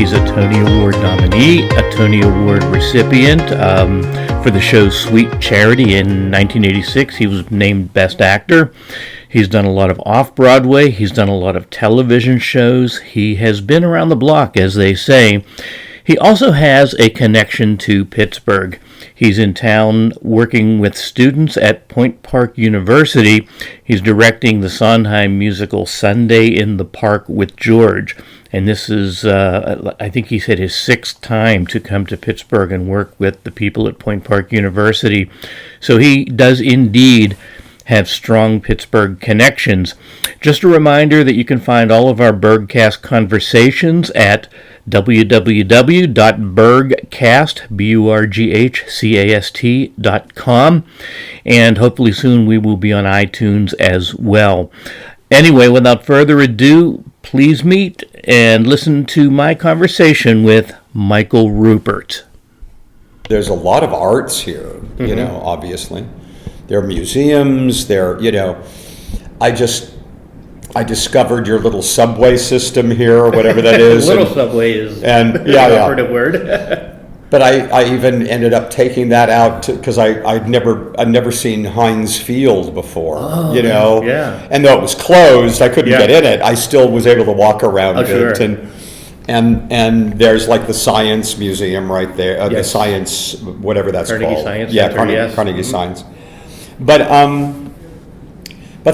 He's a Tony Award nominee, a Tony Award recipient for the show Sweet Charity in 1986. He was named Best Actor. He's done a lot of off-Broadway. He's done a lot of television shows. He has been around the block, as they say. He also has a connection to Pittsburgh. He's in town working with students at Point Park University. He's directing the Sondheim musical Sunday in the Park with George. And this is, I think he said, his 6th time to come to Pittsburgh and work with the people at Point Park University. So he does indeed have strong Pittsburgh connections. Just a reminder that you can find all of our BurghCast conversations at www.BurghCast.com, and hopefully soon we will be on iTunes as well. Anyway, without further ado, please meet and listen to my conversation with Michael Rupert. There's a lot of arts here, obviously. There are museums, I discovered your little subway system here, or whatever that is. Little subway is an operative word. But I even ended up taking that out because I'd never seen Heinz Field before, Yeah. And though it was closed, I couldn't get in it. I still was able to walk around it. Sure. And there's like the Science Museum right there, yes. The Science, whatever that's Carnegie called. Science yeah, Center, Carnegie Science. But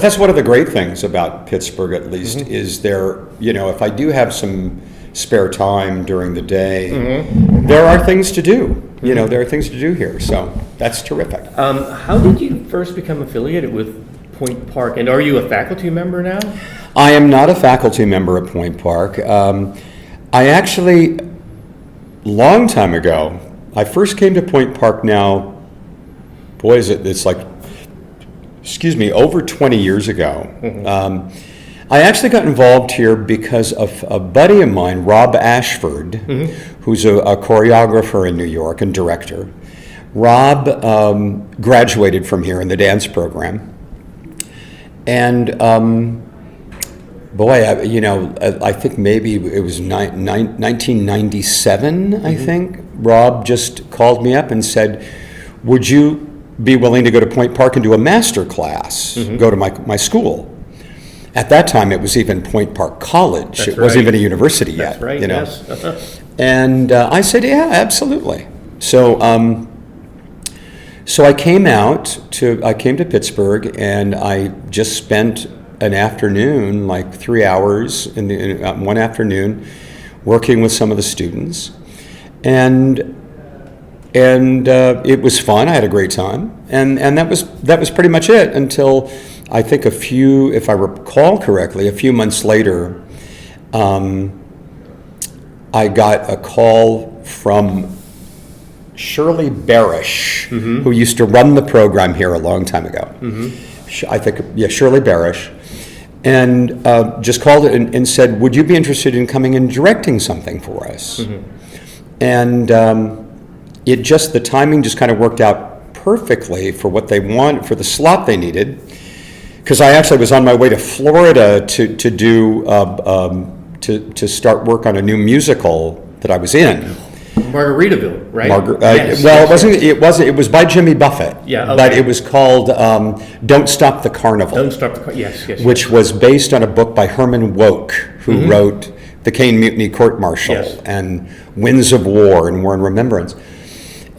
that's one of the great things about Pittsburgh, at least, is there, if I do have some spare time during the day, there are things to do. There are things to do here, so that's terrific. How did you first become affiliated with Point Park, and are you a faculty member now? I am not a faculty member at Point Park. I actually, long time ago, I first came to Point Park now, boy, it's like, over 20 years ago. I actually got involved here because of a buddy of mine, Rob Ashford, who's a choreographer in New York and director. Rob graduated from here in the dance program. And I think maybe it was 1997, I think. Rob just called me up and said, would you be willing to go to Point Park and do a master class, go to my school? At that time, it was even Point Park College. That's it wasn't even a university yet. That's right, yes. And I said, yeah, absolutely. So I came to Pittsburgh, and I just spent an afternoon, like 3 hours in one afternoon, working with some of the students, and it was fun. I had a great time, and that was pretty much it until I think if I recall correctly, a few months later, I got a call from Shirley Barish, who used to run the program here a long time ago. I think, Shirley Barish, and just called it and said, would you be interested in coming and directing something for us? And the timing just kind of worked out perfectly for what they want, for the slot they needed, because I actually was on my way to Florida to start work on a new musical that I was in. Margaritaville, right? It was by Jimmy Buffett. Yeah, okay. But it was called Don't Stop the Carnival. Don't Stop the Yes. Which was based on a book by Herman Wouk, who wrote The Caine Mutiny Court Martial and Winds of War and War and Remembrance.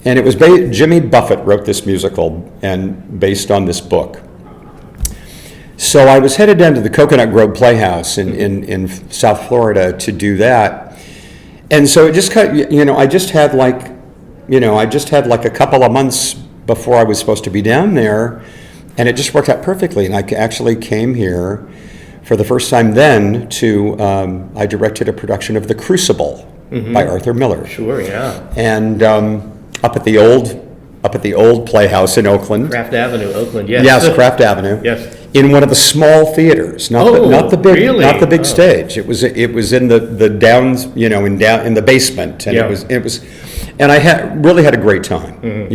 And it was Jimmy Buffett wrote this musical and based on this book. So I was headed down to the Coconut Grove Playhouse in South Florida to do that. And so it just I just had like a couple of months before I was supposed to be down there, and it just worked out perfectly. And I actually came here for the first time then I directed a production of The Crucible by Arthur Miller. Sure, yeah. And up at the old Playhouse in Oakland. Kraft Avenue, Oakland, yes. Yes, Kraft Avenue. Yes. In one of the small theaters, not the big stage. It was in the downs, in the basement, and it was, and I really had a great time,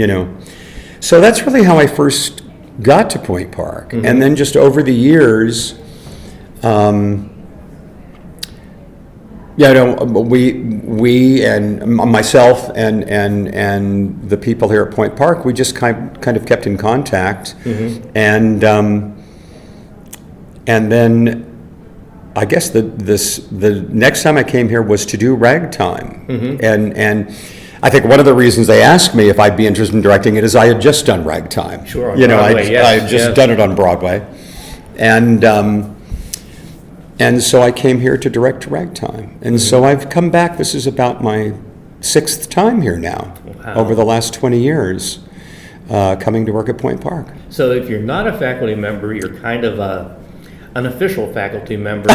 So that's really how I first got to Point Park, and then just over the years, we we and myself and the people here at Point Park, we just kind of kept in contact, and then I guess the next time I came here was to do Ragtime, and I think one of the reasons they asked me if I'd be interested in directing it is I had just done Ragtime. Sure, on Broadway, yes, I had just done it on Broadway, and so I came here to direct Ragtime, and so I've come back. This is about my 6th time here now, over the last 20 years, coming to work at Point Park. So if you're not a faculty member, you're kind of a unofficial faculty member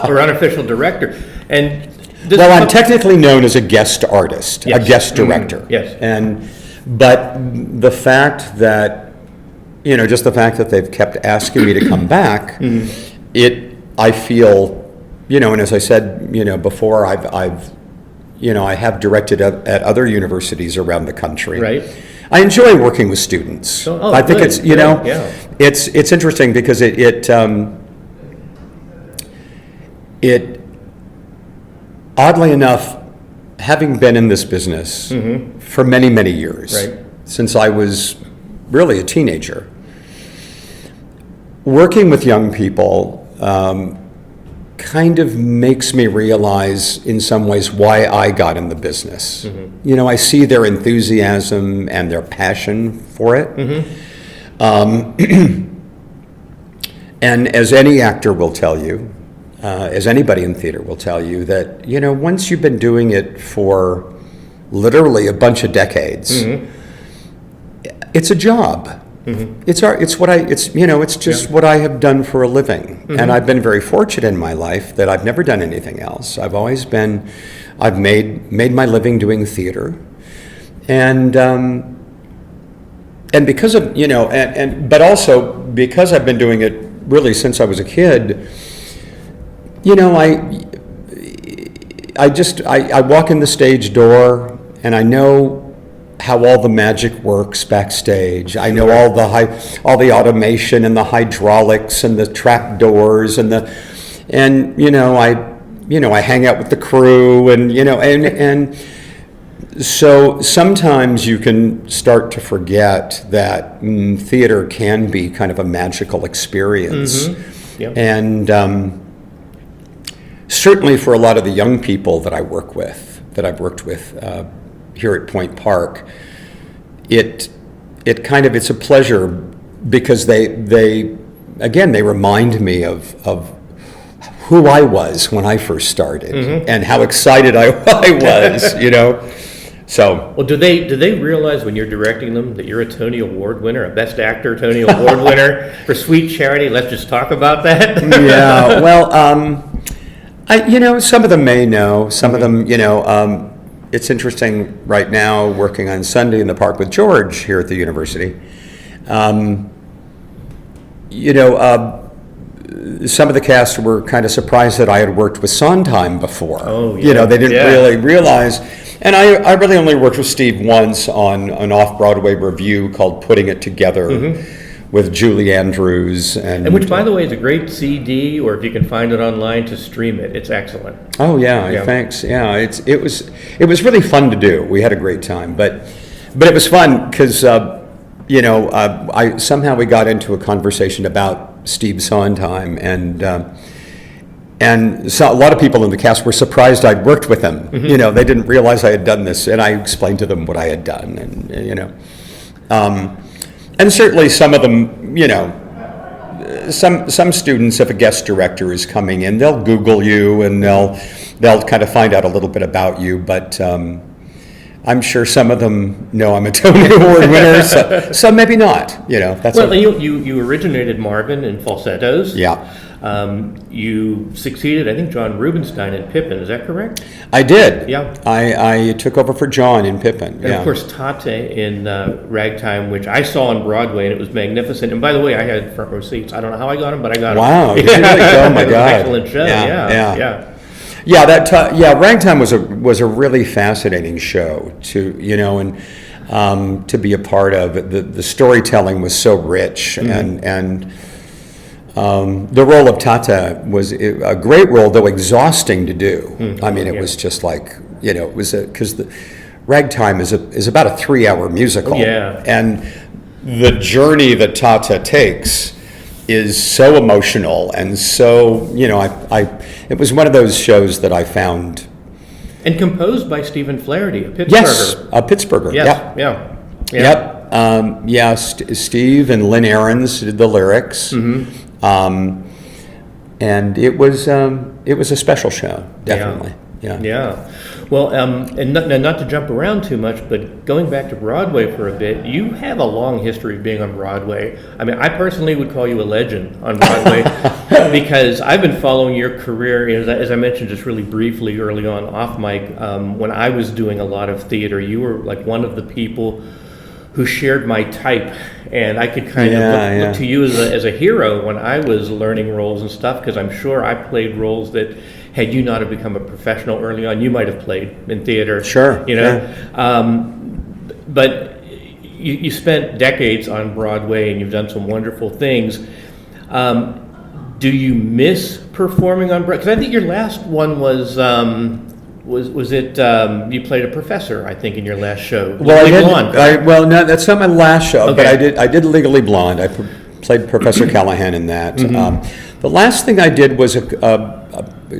or unofficial director. And well, I'm technically known as a guest artist, yes. a guest director. Yes. But the fact that, just the fact that they've kept asking me to come back, I feel, and as I said, before, I have directed at other universities around the country. Right. I enjoy working with students. I think good, it's, it's interesting because it oddly enough, having been in this business for many, many years, since I was really a teenager, working with young people kind of makes me realize in some ways why I got in the business. I see their enthusiasm and their passion for it. And as any actor will tell you, as anybody in theater will tell you, that once you've been doing it for literally a bunch of decades, it's a job. It's just what I have done for a living, and I've been very fortunate in my life that I've never done anything else. I've made my living doing theater, and because of but also because I've been doing it really since I was a kid. I walk in the stage door and I know how all the magic works backstage. I know all the automation and the hydraulics and the trap doors and I hang out with the crew and so sometimes you can start to forget that theater can be kind of a magical experience. And certainly for a lot of the young people that I've worked with here at Point Park, it's a pleasure because they remind me of who I was when I first started and how excited I was, So, well, do they realize when you're directing them that you're a Tony Award winner, a Best Actor Tony Award winner for Sweet Charity? Let's just talk about that. Yeah, well, some of them may know. Some of them, it's interesting right now working on Sunday in the Park with George here at the university. Some of the cast were kind of surprised that I had worked with Sondheim before. Oh, yeah. They didn't really realize. And I really only worked with Steve once on an off-Broadway review called Putting It Together with Julie Andrews. And which, by the way, is a great CD, or if you can find it online to stream it, it's excellent. Oh, yeah. Thanks. Yeah, it was really fun to do. We had a great time. But it was fun because, we got into a conversation about Steve Sondheim, and so a lot of people in the cast were surprised I'd worked with him. They didn't realize I had done this, and I explained to them what I had done, and certainly some of them, some students, if a guest director is coming in, they'll Google you and they'll kind of find out a little bit about you, but I'm sure some of them know I'm a Tony Award winner, so maybe not. That's you originated Marvin in Falsettos. Yeah. You succeeded, I think, John Rubinstein in Pippin. Is that correct? I did. Yeah. I took over for John in Pippin. And of course, Tate in Ragtime, which I saw on Broadway, and it was magnificent. And by the way, I had front row seats. I don't know how I got them, but I got them. Wow! Did you really? Oh my God! Excellent show. Yeah. Ragtime was a really fascinating show to to be a part of. The storytelling was so rich, and the role of Tata was a great role, though exhausting to do. It was just like it was because the Ragtime is about a 3-hour musical. Yeah. And the journey that Tata takes is so emotional, and so, it was one of those shows that I found. And composed by Stephen Flaherty, a Pittsburgher. Yes, a Pittsburgher. Yes, Yep. Steve and Lynn Ahrens did the lyrics. And it was a special show, definitely. Yeah. Well, and not to jump around too much, but going back to Broadway for a bit, you have a long history of being on Broadway. I mean, I personally would call you a legend on Broadway because I've been following your career, as I mentioned just really briefly early on off mic, when I was doing a lot of theater. You were like one of the people who shared my type, and I could kind of look to you as a hero when I was learning roles and stuff, because I'm sure I played roles that, had you not have become a professional early on, you might have played in theater. Sure. But you spent decades on Broadway, and you've done some wonderful things. Do you miss performing on Broadway? Because I think your last one was it you played a professor, I think, in your last show. Well, no, that's not my last show, okay. But I did Legally Blonde. I played Professor Callahan in that. The last thing I did was, I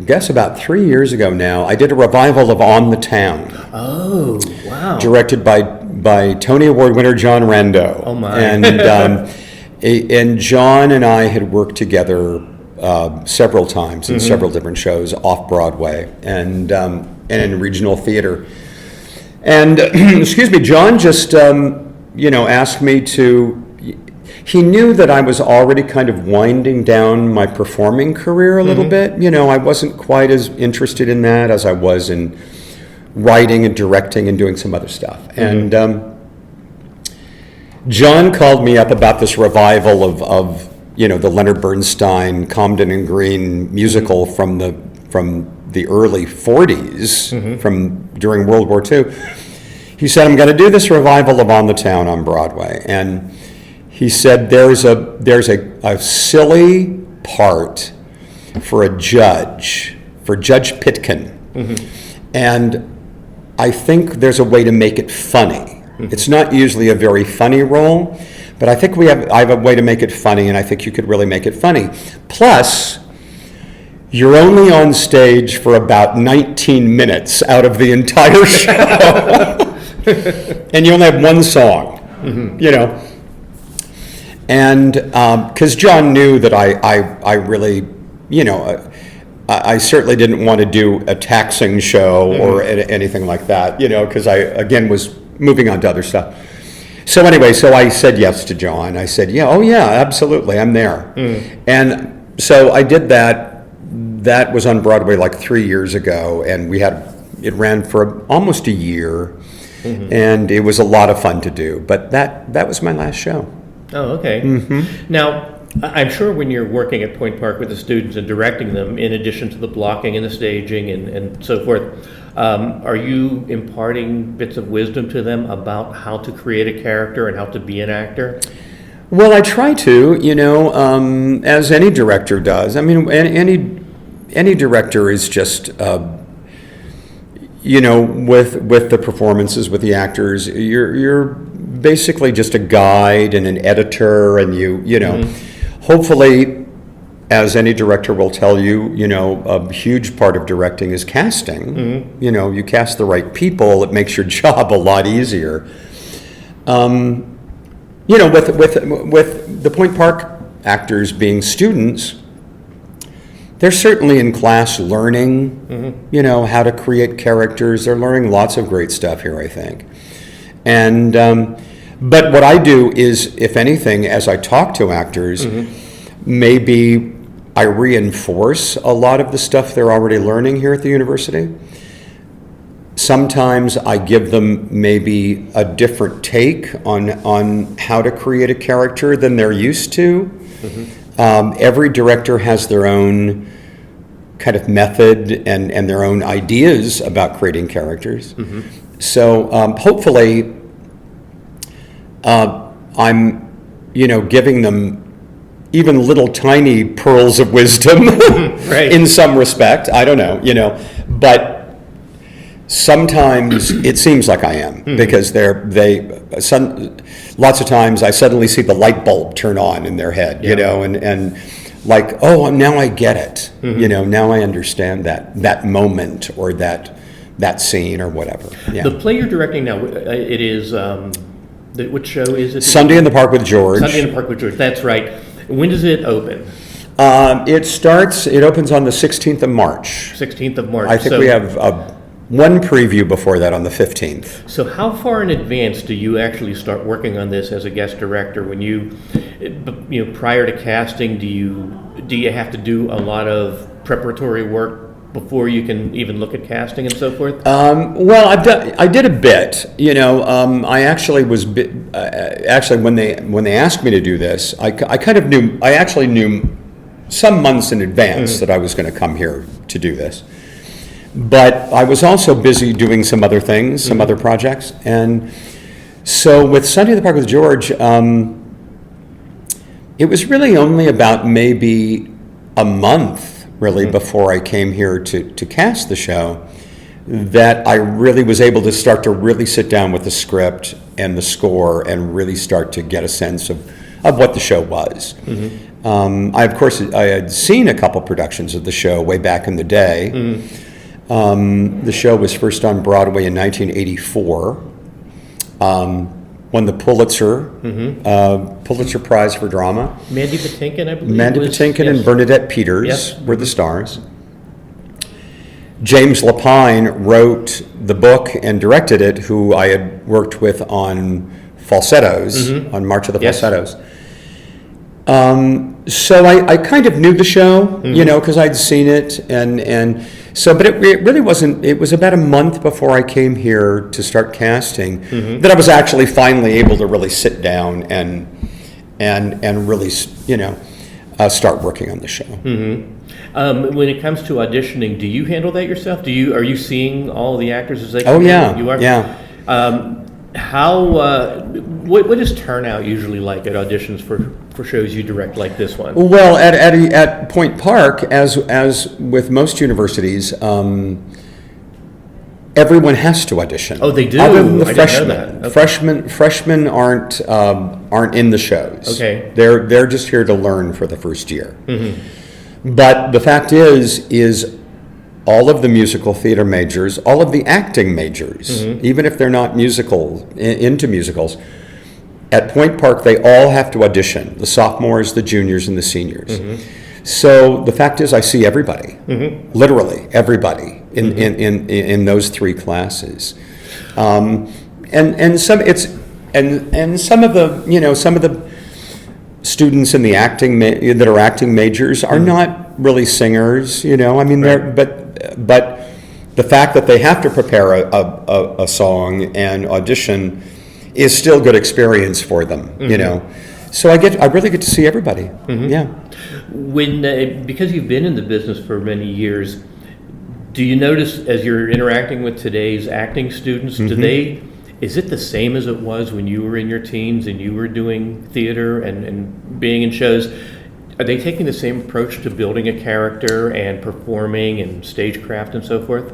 guess about 3 years ago now, I did a revival of On the Town. Oh, wow. Directed by Tony Award winner John Rando. Oh, my. And John and I had worked together several times in several different shows off Broadway and in regional theater. And excuse me, John just asked me to. He knew that I was already kind of winding down my performing career a little bit. I wasn't quite as interested in that as I was in writing and directing and doing some other stuff. And John called me up about this revival of the Leonard Bernstein, Comden and Green musical from the early 40s, from during World War II. He said, I'm going to do this revival of On the Town on Broadway. And he said, there's a silly part for Judge Pitkin. And I think there's a way to make it funny. It's not usually a very funny role, but I think I have a way to make it funny, and I think you could really make it funny. Plus, you're only on stage for about 19 minutes out of the entire show. And you only have one song, And because John knew that I really, I certainly didn't want to do a taxing show or anything like that, because I, again, was moving on to other stuff. So anyway, I said yes to John. I said, absolutely, I'm there. And so I did that. That was on Broadway like 3 years ago, and it ran for almost a year, and it was a lot of fun to do. But that was my last show. Oh, okay. Now, I'm sure when you're working at Point Park with the students and directing them, in addition to the blocking and the staging and so forth, are you imparting bits of wisdom to them about how to create a character and how to be an actor? Well, I try to, as any director does. I mean, any director is just, with the performances, with the actors, you're basically just a guide and an editor, and hopefully, as any director will tell you, a huge part of directing is casting. You cast the right people, it makes your job a lot easier. With the Point Park actors being students, they're certainly in class learning, how to create characters. They're learning lots of great stuff here, I think. And but what I do is, if anything, as I talk to actors, maybe I reinforce a lot of the stuff they're already learning here at the university. Sometimes I give them maybe a different take on how to create a character than they're used to. Every director has their own kind of method and their own ideas about creating characters. So hopefully I'm, giving them even little tiny pearls of wisdom in some respect. I don't know, but Sometimes it seems like I am, because lots of times I suddenly see the light bulb turn on in their head, you know, and like, oh, now I get it, you know, now I understand that moment or that scene or whatever. Yeah. The play you're directing now, it is, what show is it? Sunday in the Park with George. Sunday in the Park with George, that's right. When does it open? It opens on the 16th of March. 16th of March. I think we have one preview before that on the 15th. So how far in advance do you actually start working on this as a guest director? When you know, prior to casting, do you have to do a lot of preparatory work before you can even look at casting and so forth? Well, I did a bit. You know, I actually was actually when they asked me to do this, I kind of knew. I actually knew some months in advance that I was going to come here to do this. But I was also busy doing some other things, some other projects. And so with Sunday in the Park with George, it was really only about maybe a month, really, before I came here to cast the show, that I really was able to start to really sit down with the script and the score and really start to get a sense of what the show was. I had seen a couple productions of the show way back in the day. The show was first on Broadway in 1984. Won the Pulitzer Prize for Drama. Mandy Patinkin, I believe. Mandy Patinkin and Bernadette Peters were the stars. James Lapine wrote the book and directed it, who I had worked with on Falsettos, on March of the Falsettos. So I kind of knew the show, you know, because I'd seen it, and so, but it really wasn't. It was about a month before I came here to start casting that I was actually finally able to really sit down and really, you know, start working on the show. When it comes to auditioning, do you handle that yourself? Are you seeing all the actors as they come? Oh yeah, you are. Yeah. What is turnout usually like at auditions for shows you direct like this one? Well, at Point Park, as with most universities, everyone has to audition. Oh, they do. Other than the I freshmen. didn't know that. Okay. Freshmen aren't in the shows. Okay. They're just here to learn for the first year. But the fact is all of the musical theater majors, all of the acting majors, even if they're not into musicals, at Point Park they all have to audition, the sophomores, the juniors, and the seniors. So the fact is I see everybody, literally everybody in those three classes. And some of the, you know, some of the students in the that are acting majors are not really singers, you know. I mean, but the fact that they have to prepare a song and audition is still good experience for them, you know. So I really get to see everybody. Yeah. When because you've been in the business for many years, do you notice as you're interacting with today's acting students, is it the same as it was when you were in your teens and you were doing theater and being in shows? Are they taking the same approach to building a character and performing and stagecraft and so forth?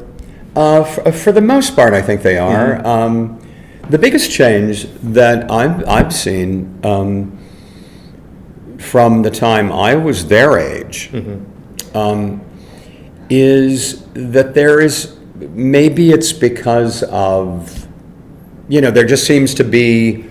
For the most part, I think they are. The biggest change that I've seen from the time I was their age is that there is, maybe it's because of, you know, there just seems to be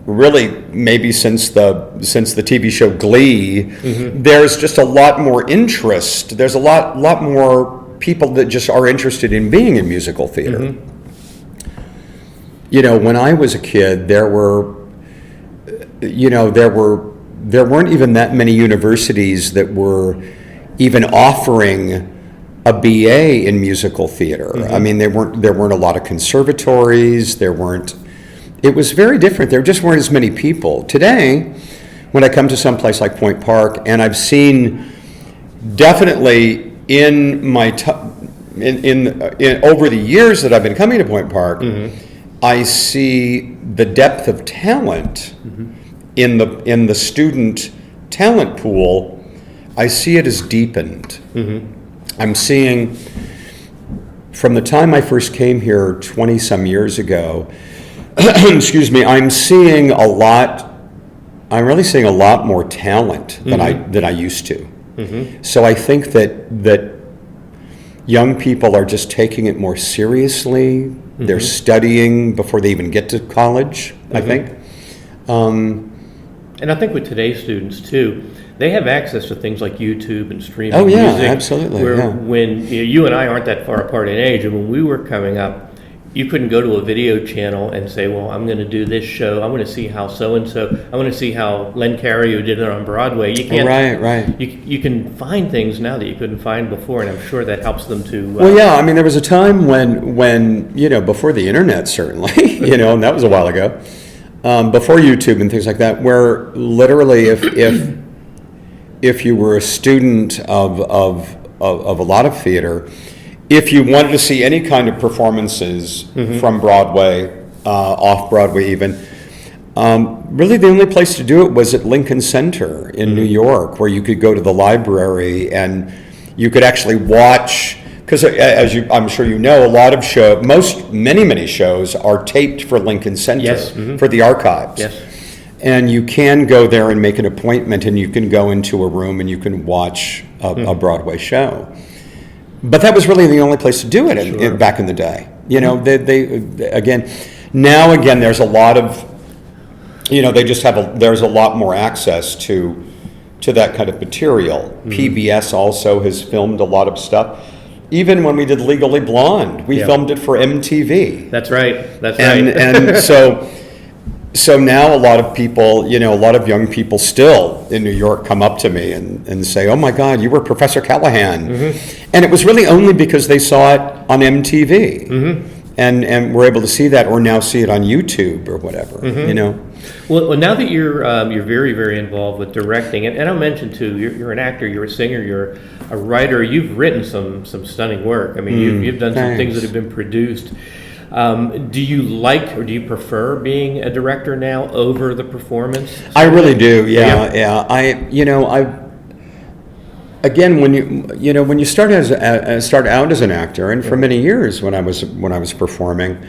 really, maybe since the TV show Glee, there's just a lot more interest. There's a lot more people that just are interested in being in musical theater. You know, when I was a kid, there weren't even that many universities that were even offering a BA in musical theater. I mean, there weren't a lot of conservatories. It was very different. There just weren't as many people. Today, when I come to some place like Point Park, and I've seen definitely in my over the years that I've been coming to Point Park, I see the depth of talent in the student talent pool. I see it as deepened. I'm seeing from the time I first came here 20 some years ago, excuse me, I'm really seeing a lot more talent than I used to. So I think that young people are just taking it more seriously. They're studying before they even get to college, I think. And I think with today's students too, they have access to things like YouTube and streaming Oh yeah, music. absolutely. Where Yeah. when you and I aren't that far apart in age, and when we were coming up, you couldn't go to a video channel and say, well, I'm going to do this show. I'm going to see how so-and-so, I want to see how Len Cariou did it on Broadway. You can't. Right. You can find things now that you couldn't find before, and I'm sure that helps them to. Well, yeah, I mean, there was a time when before the internet, certainly, and that was a while ago, before YouTube and things like that, where literally if you were a student of a lot of theater, if you wanted to see any kind of performances from Broadway, off-Broadway even, really the only place to do it was at Lincoln Center in New York, where you could go to the library and you could actually watch, because I'm sure you know, a lot of many shows are taped for Lincoln Center, Yes. for the archives. Yes. And you can go there and make an appointment, and you can go into a room and you can watch a Broadway show. But that was really the only place to do it back in the day. Now again, there's a lot of, there's a lot more access to that kind of material. PBS also has filmed a lot of stuff. Even when we did Legally Blonde, we filmed it for MTV. That's right. And so now a lot of people, a lot of young people still in New York come up to me and say, oh my God, you were Professor Callahan. And it was really only because they saw it on MTV. And were able to see that, or now see it on YouTube or whatever, Well, now that you're very, very involved with directing, and I'll mention too, you're an actor, you're a singer, you're a writer, you've written some stunning work. I mean, you've done some things that have been produced. Do you like, or do you prefer being a director now over the performance? I really do. Yeah. Again, when you start out as an actor, and for many years when I was performing,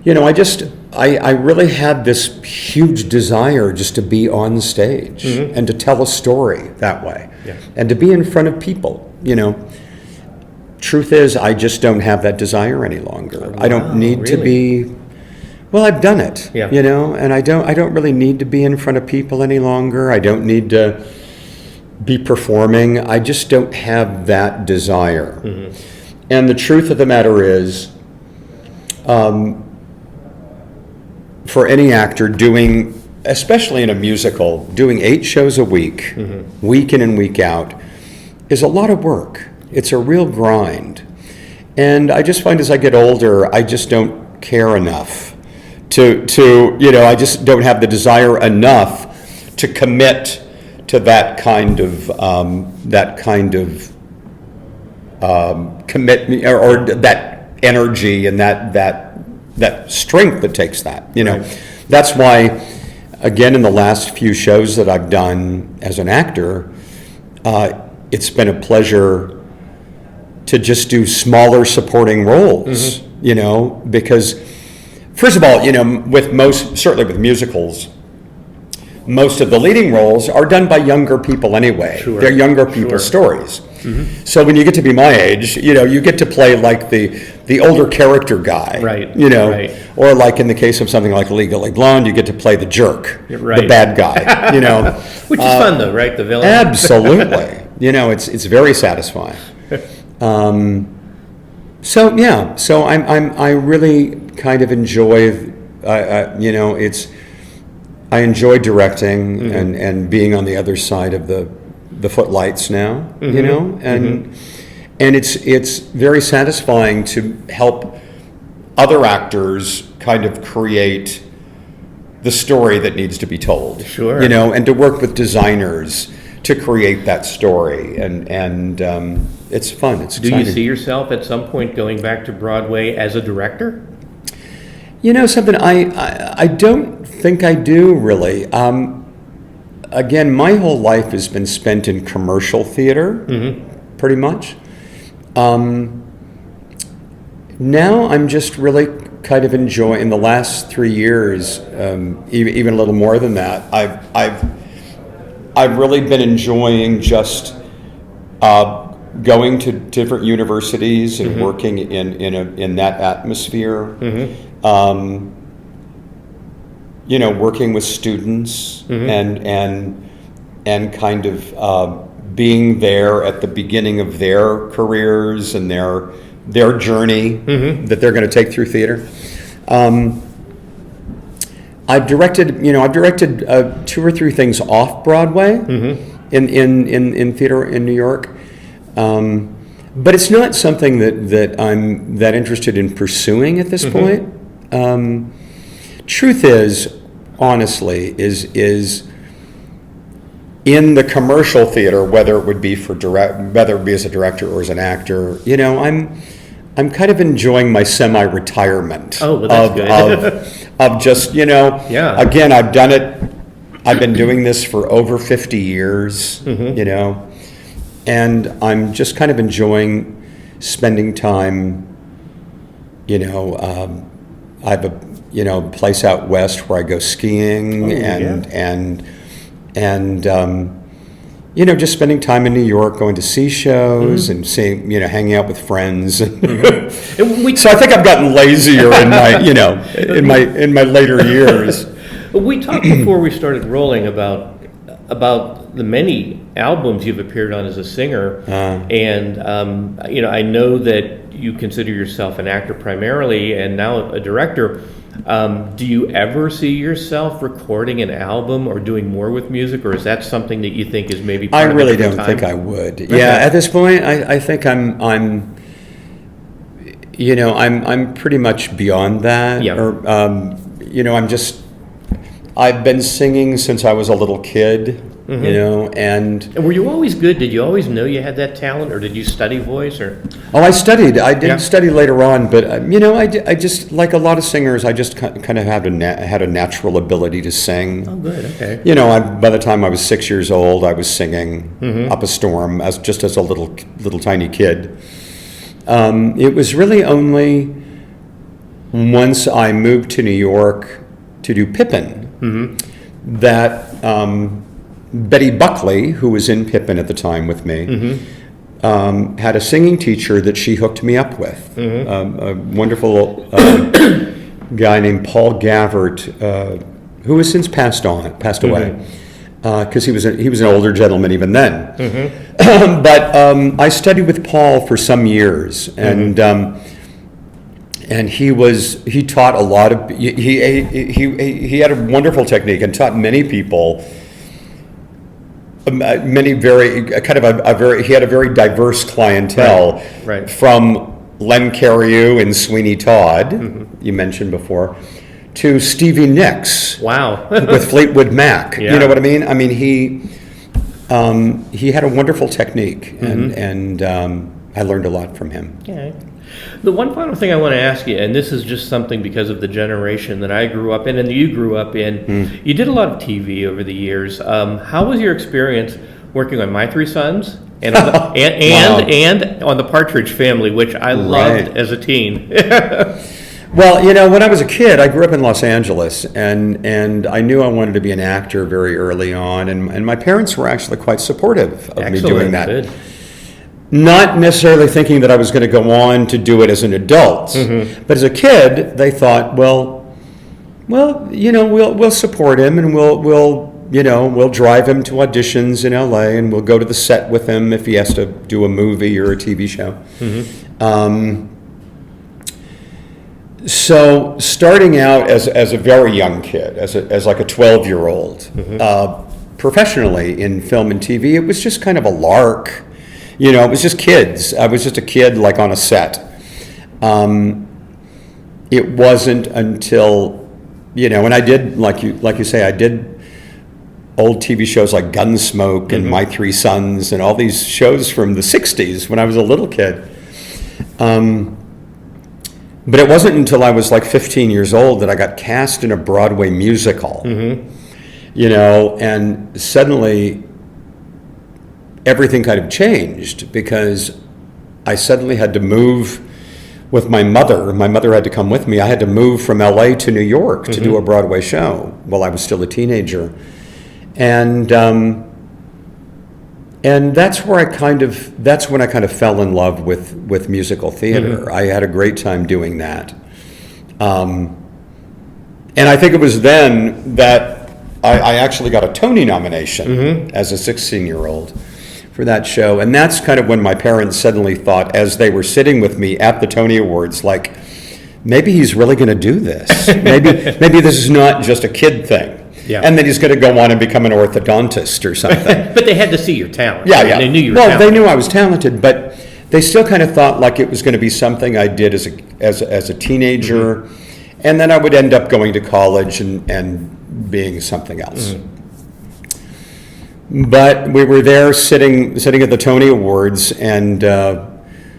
I really had this huge desire just to be on stage and to tell a story that way, and to be in front of people. Truth is, I just don't have that desire any longer. I don't need to be. Well, I've done it, and I don't really need to be in front of people any longer. I don't need to be performing. I just don't have that desire. And the truth of the matter is, for any actor doing, especially in a musical, doing 8 shows a week, week in and week out, is a lot of work. It's a real grind. And I just find as I get older, I just don't care enough to I just don't have the desire enough to commit to that kind of commitment, or that energy and that strength that takes that. Right. That's why, again, in the last few shows that I've done as an actor, it's been a pleasure to just do smaller supporting roles, because first of all, certainly with musicals, most of the leading roles are done by younger people anyway. Sure. They're younger people's stories. So when you get to be my age, you get to play like the older character guy, Right. Or like in the case of something like Legally Blonde, you get to play the jerk, the bad guy, Which is fun though, right? The villain. Absolutely. It's very satisfying. So I really kind of enjoy, I enjoy directing and being on the other side of the footlights now, and it's very satisfying to help other actors kind of create the story that needs to be told. Sure. And to work with designers to create that story, and it's fun. It's exciting. Do you see yourself at some point going back to Broadway as a director? Something I don't think I do really. Again, my whole life has been spent in commercial theater, pretty much. Now I'm just really kind of enjoying, in the last 3 years, even a little more than that, I've really been enjoying just going to different universities and working in that atmosphere. Working with students and kind of being there at the beginning of their careers and their journey that they're going to take through theater. I've directed 2 or 3 things off Broadway in theater in New York, but it's not something that I'm that interested in pursuing at this point. Truth is, honestly, is in the commercial theater, whether it would be whether it be as a director or as an actor, I'm kind of enjoying my semi-retirement of just, again, I've done it. I've been doing this for over 50 years, and I'm just kind of enjoying spending time, I have a place out west where I go skiing and just spending time in New York, going to see shows and seeing, hanging out with friends. So I think I've gotten lazier in my, in my later years. We talked before we started rolling about the many albums you've appeared on as a singer, and I know that you consider yourself an actor primarily, and now a director. Do you ever see yourself recording an album or doing more with music, or is that something that you think is maybe part I really don't think I would. Okay. Yeah, at this point, I think I'm pretty much beyond that. Yeah. Or I've been singing since I was a little kid. And were you always good? Did you always know you had that talent, or did you study voice? Or I studied. I did study later on, but I just, like a lot of singers, I just kind of had a natural ability to sing. Oh, good. Okay. By the time I was 6 years old, I was singing up a storm as a little tiny kid. It was really only once I moved to New York to do Pippin that. Betty Buckley, who was in Pippin at the time with me, had a singing teacher that she hooked me up with. A wonderful guy named Paul Gavert, who has since passed away, because he was an older gentleman even then. But I studied with Paul for some years, and he taught a lot of. He had a wonderful technique and taught many people. He had a very diverse clientele, right. From Len Cariou and Sweeney Todd, you mentioned before, to Stevie Nicks. Wow. With Fleetwood Mac. Yeah. You know what I mean? I mean, he had a wonderful technique, and I learned a lot from him. Okay. The one final thing I want to ask you, and this is just something because of the generation that I grew up in and you grew up in, you did a lot of TV over the years. How was your experience working on My Three Sons and on the, and on the Partridge Family, which I loved as a teen? Well, when I was a kid, I grew up in Los Angeles, and I knew I wanted to be an actor very early on, and my parents were actually quite supportive of me doing that. Good. Not necessarily thinking that I was going to go on to do it as an adult, but as a kid, they thought, we'll support him, and we'll drive him to auditions in LA, and we'll go to the set with him if he has to do a movie or a TV show. So starting out as a very young kid, as like a 12-year-old, professionally in film and TV, it was just kind of a lark. It was just kids. I was just a kid, like, on a set. It wasn't until, and I did, like you say, I did old TV shows like Gunsmoke and My Three Sons and all these shows from the 60s when I was a little kid. But it wasn't until I was like 15 years old that I got cast in a Broadway musical. And suddenly everything kind of changed, because I suddenly had to move with my mother. My mother had to come with me. I had to move from LA to New York to do a Broadway show while I was still a teenager. And that's when I kind of fell in love with musical theater. I had a great time doing that. And I think it was then that I actually got a Tony nomination as a 16-year-old for that show. And that's kind of when my parents suddenly thought, as they were sitting with me at the Tony Awards, like, maybe he's really going to do this. Maybe this is not just a kid thing. Yeah. And then he's going to go on and become an orthodontist or something. But they had to see your talent. Yeah, right? yeah. They knew you were talented. They knew I was talented, but they still kind of thought like it was going to be something I did as a teenager, and then I would end up going to college and being something else. But we were there sitting at the Tony Awards, and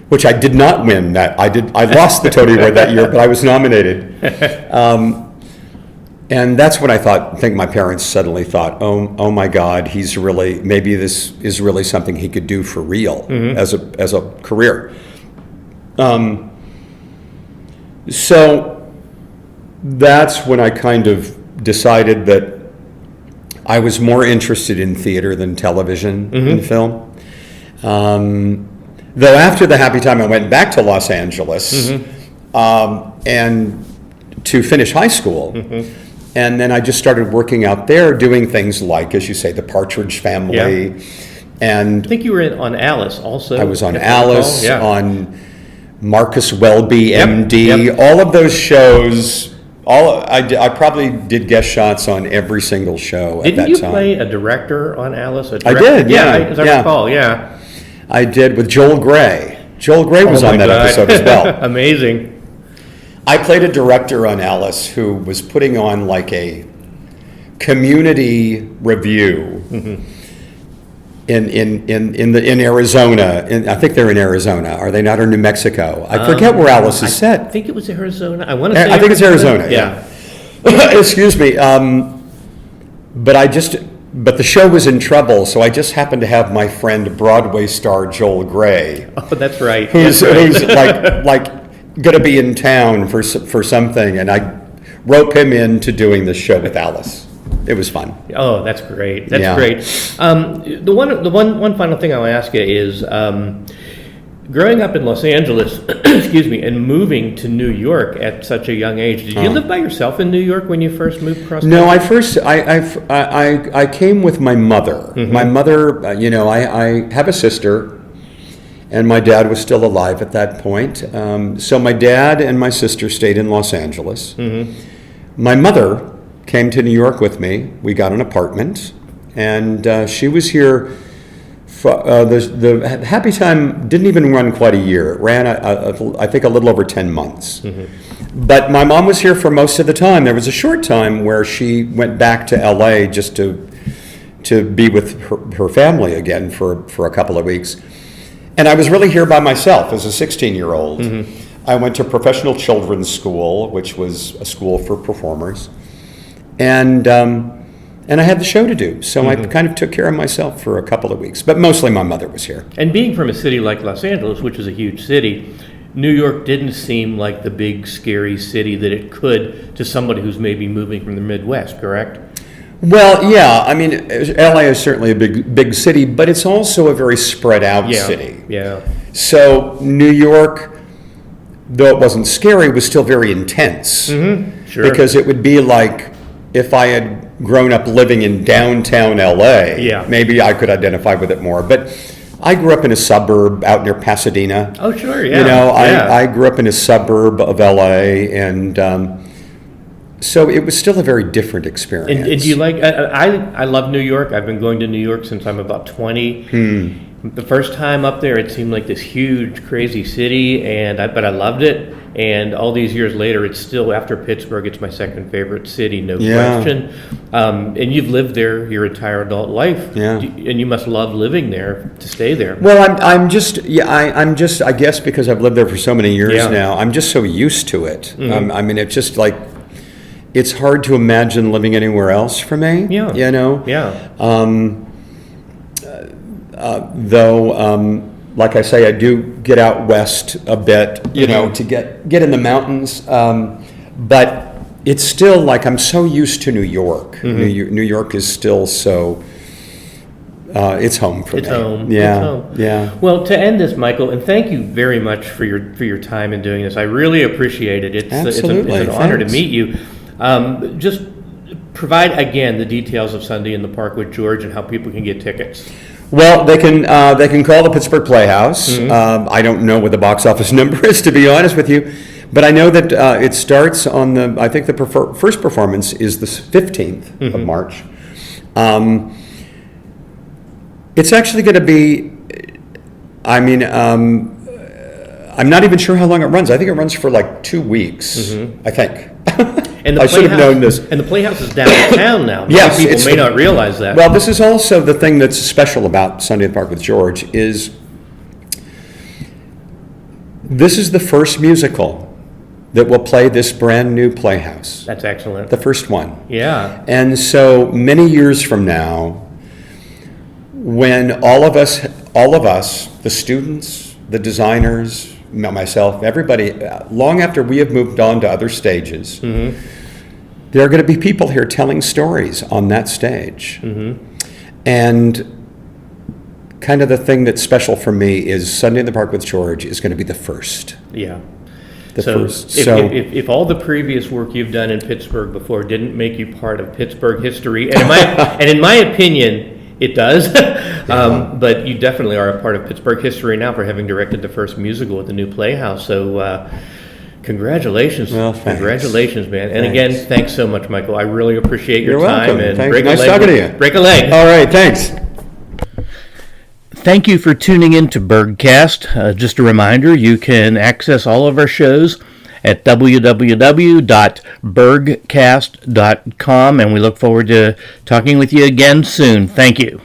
which I did not win. I lost the Tony Award that year, but I was nominated. And that's when I think my parents suddenly thought, oh my God, maybe this is really something he could do for real as a career. So that's when I kind of decided that I was more interested in theater than television and film. Though after the Happy Time, I went back to Los Angeles and to finish high school. And then I just started working out there, doing things like, as you say, The Partridge Family. Yeah. And I think you were on Alice also. I was on Alice, on Marcus Welby, MD, all of those shows. I probably did guest shots on every single show at that time. Didn't you play a director on Alice? I did, as I recall, yeah. I did with Joel Grey. Joel Grey was on that episode as well. Amazing. I played a director on Alice who was putting on like a community review in Arizona. I think they're in Arizona. Are they not, or New Mexico? I forget where Alice is set. I think it was Arizona. I want to say. I think it's Arizona. Yeah. Excuse me. But the show was in trouble, so I just happened to have my friend Broadway star Joel Grey. Oh, that's right. Who's like going to be in town for something, and I rope him into doing this show with Alice. It was fun. Oh, that's great. That's great. The one final thing I'll ask you is, growing up in Los Angeles, excuse me, and moving to New York at such a young age, did you live by yourself in New York when you first moved across? No, I came with my mother. My mother, I have a sister, and my dad was still alive at that point. So my dad and my sister stayed in Los Angeles. My mother came to New York with me. We got an apartment, and she was here. The Happy Time didn't even run quite a year. It ran, I think, a little over 10 months. But my mom was here for most of the time. There was a short time where she went back to LA just to be with her family again for a couple of weeks. And I was really here by myself as a 16-year-old. I went to professional children's school, which was a school for performers. And I had the show to do, so I kind of took care of myself for a couple of weeks. But mostly my mother was here. And being from a city like Los Angeles, which is a huge city, New York didn't seem like the big, scary city that it could to somebody who's maybe moving from the Midwest, correct? Well, yeah. I mean, LA is certainly a big city, but it's also a very spread out city. Yeah. So New York, though it wasn't scary, was still very intense. Sure. Because it would be like if I had grown up living in downtown LA, maybe I could identify with it more. But I grew up in a suburb out near Pasadena. Oh, sure, yeah. I grew up in a suburb of LA, and so it was still a very different experience. And do you like, I love New York. I've been going to New York since I'm about 20. The first time up there, it seemed like this huge, crazy city, but I loved it. And all these years later, it's still, after Pittsburgh, it's my second favorite city, no question. And you've lived there your entire adult life. Yeah. And you must love living there to stay there. Well, I'm just, I guess because I've lived there for so many years now, I'm just so used to it. I mean, it's just like, it's hard to imagine living anywhere else for me. Yeah. You know? Yeah. Though like I say, I do get out west a bit, to get in the mountains. But it's still like I'm so used to New York. New York is still so. It's home for me. It's home. Yeah, It's home. yeah. Well, to end this, Michael, and thank you very much for your time in doing this. I really appreciate it. It's Absolutely. It's an honor to Thanks. meet you. Just provide again the details of Sunday in the Park with George and how people can get tickets. Well, they can call the Pittsburgh Playhouse. I don't know what the box office number is, to be honest with you, but I know that it starts on I think the first performance is the 15th of March. It's actually going to be, I'm not even sure how long it runs. I think it runs for like 2 weeks, I think. And I should have known this. And the Playhouse is downtown now. Yes, Many people may not realize that. Well, this is also the thing that's special about Sunday in the Park with George is this is the first musical that will play this brand new Playhouse. That's excellent. The first one. Yeah. And so many years from now, when all of us, the students, the designers, myself, everybody, long after we have moved on to other stages, there are going to be people here telling stories on that stage. And kind of the thing that's special for me is Sunday in the Park with George is going to be the first. Yeah. The first. If all the previous work you've done in Pittsburgh before didn't make you part of Pittsburgh history, and in my opinion, it does, but you definitely are a part of Pittsburgh history now for having directed the first musical at the new Playhouse. So congratulations. Well, thanks. Congratulations, man. And Thanks. again, thanks so much, Michael. I really appreciate your You're time. welcome. And Thanks. break a Nice leg. talking to you. Break a leg. All right, thanks. Thank you for tuning in to BurghCast. Just a reminder, you can access all of our shows at www.burghcast.com, and we look forward to talking with you again soon. Thank you.